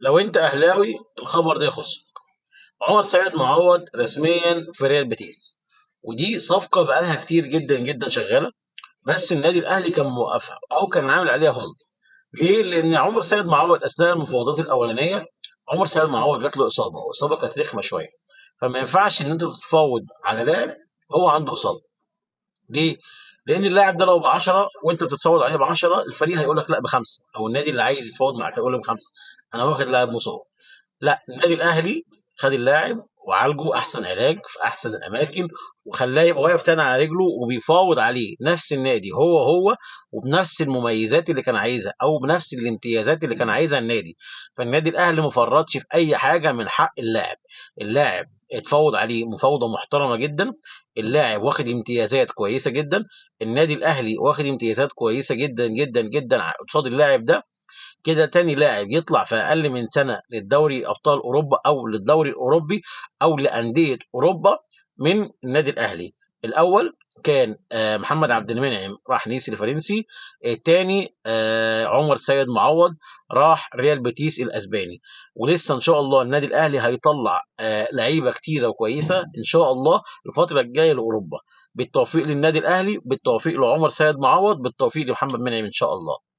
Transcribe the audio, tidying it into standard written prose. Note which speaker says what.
Speaker 1: لو انت اهلاوي الخبر ده يخصك. عمر سيد معوض رسميا في ريال بيتيس، ودي صفقه بقالها كتير جدا جدا شغاله، بس النادي الاهلي كان موقفها او كان عامل عليها هولد. ليه؟ لان عمر سيد معوض اثناء المفاوضات الاولانيه، عمر سيد معوض جات له اصابه، واصابه كانت رخمه شويه. فما ينفعش ان انت تتفاوض على لاعب هو عنده اصابه. ليه؟ لان اللاعب ده لو ب 10 وانت بتتفاوض عليه ب 10، الفريق هيقول لك لا بخمسه، او النادي اللي عايز يتفاوض معاك هيقول لك بخمسه. انا واخد لاعب مصاب. لا، النادي الاهلي خد اللاعب وعالجه احسن علاج في احسن الاماكن، وخلاه يبقى واقف تاني على رجله وبيفاوض عليه نفس النادي هو وبنفس المميزات اللي كان عايزها او بنفس الامتيازات اللي كان عايزها النادي. فالنادي الاهلي ما فرطش في اي حاجه من حق اللاعب. اللاعب اتفاوض عليه مفاوضه محترمه جدا، اللاعب واخد امتيازات كويسه جدا، النادي الاهلي واخد امتيازات كويسه جدا جدا جدا قصاد اللاعب ده. كده تاني لاعب يطلع في اقل من سنه للدوري ابطال اوروبا او للدوري الاوروبي او لانديه اوروبا من النادي الاهلي. الاول كان محمد عبد المنعم راح نيس الفرنسي، الثاني عمر سيد معوض راح ريال بيتيس الاسباني. ولسه ان شاء الله النادي الاهلي هيطلع لعيبه كتيره وكويسه ان شاء الله الفتره الجايه لاوروبا. بالتوفيق للنادي الاهلي، بالتوفيق لعمر سيد معوض، بالتوفيق لمحمد منعم ان شاء الله.